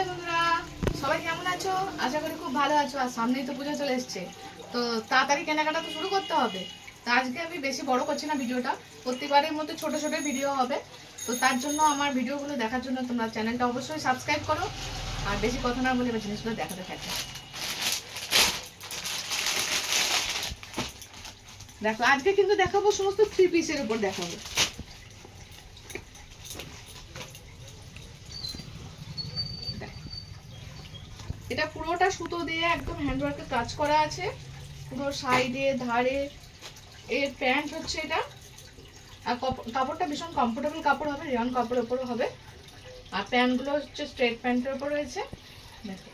High বন্ধুরা, সবাই কেমন আছো? আশা করি খুব ভালো আছো। আর সামনেই তো পুজো চলে এসছে, তো তাড়াতাড়ি কেনাকাটা তো শুরু করতে হবে। তো আজকে আমি বেশি বড় করছি না ভিডিওটা, প্রত্যেকবারের মতো ছোট ছোট ভিডিও হবে। তো তার জন্য আমার ভিডিওগুলো দেখার জন্য তোমরা চ্যানেলটা অবশ্যই সাবস্ক্রাইব করো। আর বেশি কথা না বলে এবার জিনিসগুলো দেখাতে থাকো। দেখো, আজকে কিন্তু দেখাবো সমস্ত 3 পিসের উপর দেখাবো। এটা পুরোটা সুতো দিয়ে একদম হ্যান্ডওয়ার্কের কাজ করা আছে, পুরো সাইডে ধারে। এর প্যান্ট হচ্ছে এটা, আর কাপড়টা ভীষণ কমফোর্টেবল কাপড় হবে, রেয়ন কাপড়ের উপরও হবে। আর প্যান্টগুলো হচ্ছে স্ট্রেট প্যান্টের উপর রয়েছে। দেখো,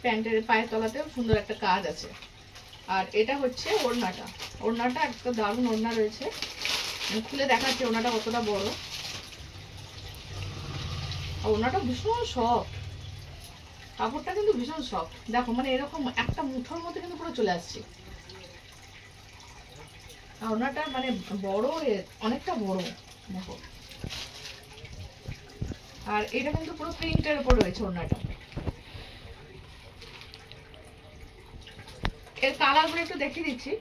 প্যান্টের পায়ের তলাতেও সুন্দর একটা কাজ আছে। আর এটা হচ্ছে ওড়নাটা। ওড়নাটা একটা দারুণ ওড়না রয়েছে, আমি খুলে দেখাচ্ছি ওড়নাটা কতটা বড়। আর ওড়নাটা ভীষণ সফট, কাপড়টা কিন্তু ভীষণ সফট। দেখো, মানে এরকম একটা মুঠোর মধ্যে কিন্তু পুরো চলে আসছে। ওড়নাটা মানে বড়, অনেকটা বড় দেখো। আর এটা কিন্তু পুরো প্রিন্টের উপর রয়েছে ওড়নাটা। এর কালারগুলো একটু দেখিয়ে দিচ্ছি।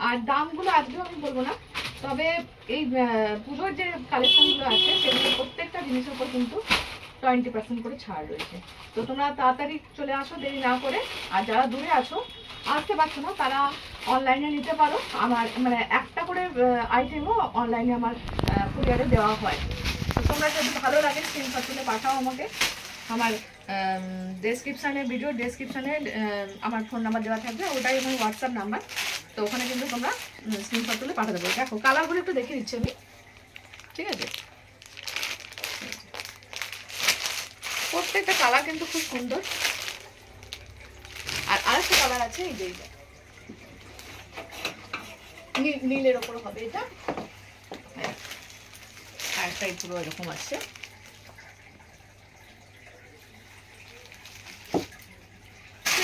আর দামগুলো আজকেও আমি বলবো না, তবে এই পুজোর যে কালেকশনগুলো আছে সেগুলো প্রত্যেকটা জিনিসের উপর কিন্তু 20% করে ছাড় রয়েছে। তো তোমরা তাড়াতাড়ি চলে আসো, দেরি না করে। আর যারা দূরে আছো, আসতে পারছো না, তারা অনলাইনে নিতে পারো। আমার মানে একটা করে আইটেমও অনলাইনে আমার কুরিয়ারে দেওয়া হয়। তো তোমরা যদি ভালো লাগে স্ক্রিনশট তুলে পাঠাও আমাকে। আমার ডেসক্রিপশানে, ভিডিও ডেসক্রিপশানে আমার ফোন নাম্বার দেওয়া থাকবে, ওটাই আমার হোয়াটসঅ্যাপ নাম্বার। তো ওখানে কিন্তু তোমরা স্ক্রিনশট তুলে পাঠাতে পারো। দেখো, কালারগুলো একটু দেখে দিচ্ছি আমি, ঠিক আছে? প্রত্যেকটা কালার কিন্তু খুব সুন্দর। আর আরেকটা কালার আছে, এই যে নীলের ওপর হবে এটা। আরেকটা পুরো এরকম আছে।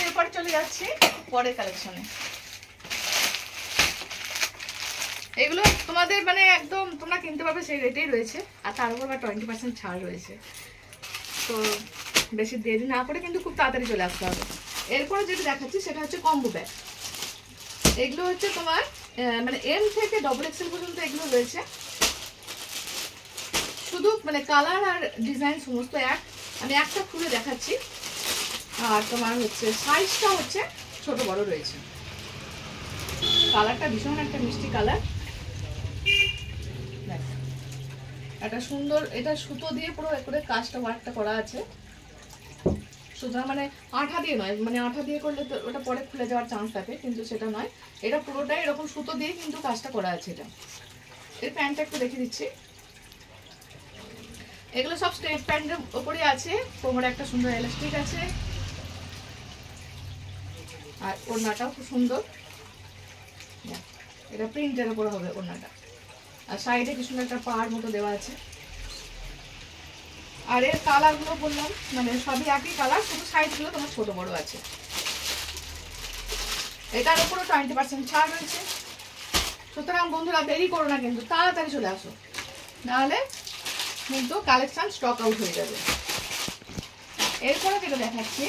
এরপর চলে যাচ্ছি পরের কালেকশনে। এগুলো তোমাদের মানে একদম তোমরা কিনতে পারবে সেই রেটেই রয়েছে, আর তার উপর 20% ছাড় রয়েছে। তো বেশি দেরি না করে কিন্তু খুব তাড়াতাড়ি চলে আসতে হবে। এরপরে যেটা দেখাচ্ছি সেটা হচ্ছে কম্বো ব্যাগ। এগুলো হচ্ছে তোমার মানে এম থেকে XXL পর্যন্ত এগুলো রয়েছে। শুধু মানে কালার আর ডিজাইন সমস্ত এক। আমি একটা খুলে দেখাচ্ছি। আর তোমার হচ্ছে সাইজটা হচ্ছে ছোট বড় রয়েছে। কালারটা ভীষণ একটা মিষ্টি কালার। একটা সুন্দর, এটা সুতো দিয়ে পুরো করে কাজটা ওয়ার্কটা করা আছে। সুতরাং মানে আঠা দিয়ে নয়, মানে আঠা দিয়ে করলে তো ওটা পরে খুলে যাওয়ার চান্স থাকে, কিন্তু সেটা নয়। এটা পুরোটাই এরকম সুতো দিয়ে কিন্তু কাজটা করা আছে। এটা এর প্যান্টটা একটু দেখে দিচ্ছি। এগুলো সব স্ট্রেট প্যান্টের ওপরে আছে, কোমরে একটা সুন্দর এলাস্টিক আছে। আর ওড়নাটাও খুব সুন্দর, এটা প্রিন্টের ওপর হবে ওড়নাটা। আর সাইডে কি সুন্দর একটা পাড় মতো দেওয়া আছে। আর এর কালারগুলো বললাম মানে সবই একই কালার, শুধু সাইজগুলো তোমার ছোট বড় আছে। এটার উপরও 20% ছাড় রয়েছে। সুতরাং বন্ধুরা দেরি করো না, কিন্তু তাড়াতাড়ি চলে আসো, নাহলে কিন্তু কালেকশন স্টক আউট হয়ে যাবে। এরপরে যেটা দেখাচ্ছি,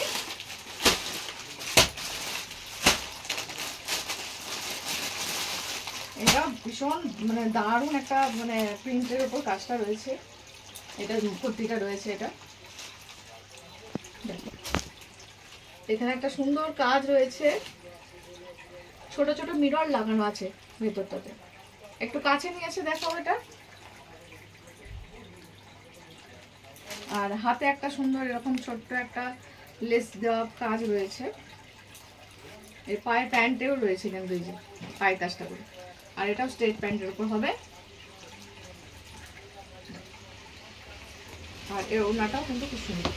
এটা ভীষণ মানে দারুণ একটা মানে প্রিন্টের উপর কাজটা রয়েছে। এটা কুর্তিটা রয়েছে, এটা এখানে একটা সুন্দর কাজ রয়েছে, ছোট ছোট মিরর লাগানো আছে ভেতরটাতে। একটু কাছে নিয়ে এসে দেখো এটা। আর হাতে একটা সুন্দর এরকম ছোট্ট একটা লেস দেওয়া কাজ রয়েছে। এর পায়ে প্যান্টেও রয়েছে কিন্তু এই যে পায়ে কাজটা করে। আর এটাও স্ট্রেট প্যান্টের উপর হবে। আর এর ওড়নাটাও কিন্তু খুব সুন্দর।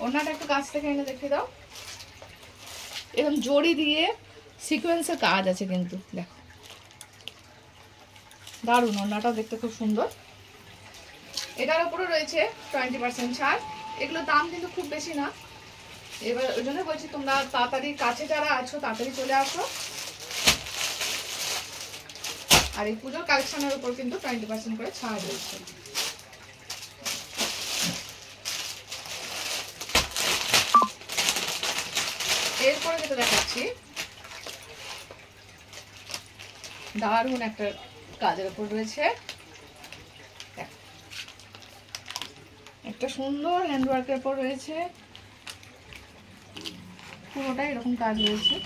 ওড়নাটা একটু কাছ থেকে এনে দেখে দাও। এরকম জড়ি দিয়ে সিকোয়েন্সের কাজ আছে কিন্তু, দেখো দারুণ। ওড়নাটাও দেখতে খুব সুন্দর। এটার উপরে রয়েছে 20% ছাড়। এগুলোর দাম কিন্তু খুব বেশি না। এবার ওই জন্য বলছি তোমরা তাড়াতাড়ি, কাছে যারা আছো তাড়াতাড়ি চলে আসো। আর এই পুজোর কালেকশনের উপর কিন্তু 20% করে ছাড় রয়েছে। এরপরে যেটা দেখাচ্ছি দারুণ একটা কাজের উপর রয়েছে, একটা সুন্দর হ্যান্ডওয়ার্কের উপর রয়েছে, পুরোটাই এরকম কাজ রয়েছে।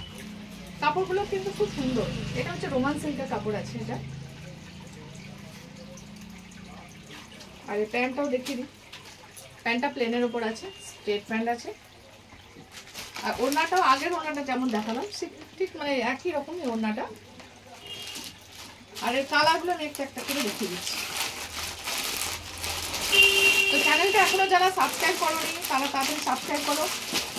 কাপড়গুলো কিন্তু খুব সুন্দর, এটা হচ্ছে রোমান সিল্কের কাপড় আছে এটা। আর এই প্যান্টটাও দেখিয়ে দিই, প্যান্টটা প্লেনের ওপর আছে, স্ট্রেট প্যান্ট আছে। আর ওড়নাটাও আগের ওড়নাটা যেমন দেখালাম ঠিক মানে একই রকমই ওড়নাটা। আর এর কালারগুলো আমি একটা করে দেখিয়ে দিচ্ছি। তো চ্যানেলটা এখনো যারা সাবস্ক্রাইব করোনি তারা তাড়াতাড়ি সাবস্ক্রাইব করো।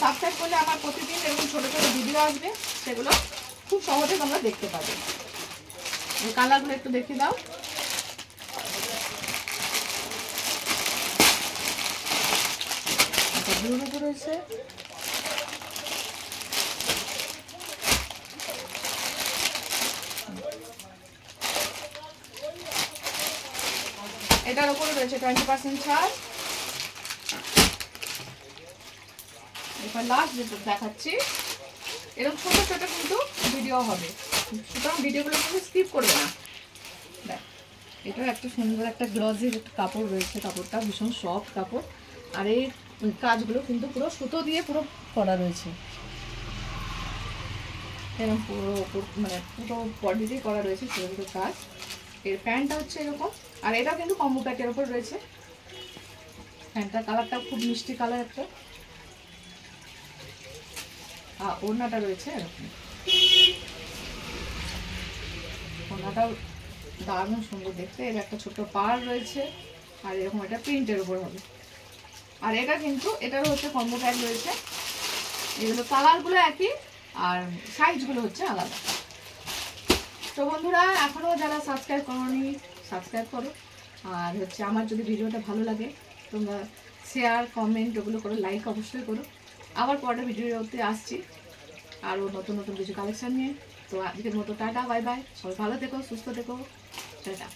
সাবস্ক্রাইব করলে আমার প্রতিদিন এরকম ছোটো ছোটো ভিডিও আসবে, সেগুলো খুব সহজে তোমরা দেখতে পাবে। এই কালারগুলো একটু দেখিয়ে দাও। ব্লুর উপর রয়েছে, এটার উপরে রয়েছে 20% ছাড়। এবার লাস্ট যেটা দেখাচ্ছি, এরকম ছোট ছোট কিন্তু ভিডিও হবে, সুতরাং ভিডিওগুলো কিন্তু স্কিপ করবে না। দেখ, এটা একটা সুন্দর একটা গ্লসির একটা কাপড় রয়েছে, কাপড়টা ভীষণ সফট কাপড়। আর এই কাজগুলো কিন্তু পুরো সুতো দিয়ে পুরো করা রয়েছে, এরকম পুরো মানে পুরো বডিতেই করা রয়েছে ছোটো ছোটো কাজ। এর প্যান্টটা হচ্ছে এরকম, আর এটা কিন্তু কম্বো প্যাকের ওপর রয়েছে। প্যান্টটার কালারটা খুব মিষ্টি কালার একটা। আর ওড়নাটা রয়েছে এরকম, ওড়নাটাও দারুণ সুন্দর দেখতে। এর একটা ছোট্ট পাড় রয়েছে, আর এরকম একটা প্রিন্টের উপর হবে। আর এটা কিন্তু এটারও হচ্ছে কম্বো প্যাক রয়েছে। এগুলো কালারগুলো একই, আর সাইজগুলো হচ্ছে আলাদা। তো বন্ধুরা, এখনও যারা সাবস্ক্রাইব করোনি সাবস্ক্রাইব করো। আর হচ্ছে আমার যদি ভিডিওটা ভালো লাগে তোমরা শেয়ার কমেন্ট ওগুলো করো, লাইক অবশ্যই করো। আবার পরের ভিডিওতে আসছি আরও নতুন নতুন কিছু কালেকশন নিয়ে। তো আজকের মতো টাটা, বাই বাই, সবাই ভালো থেকো, সুস্থ থেকো, টাটা।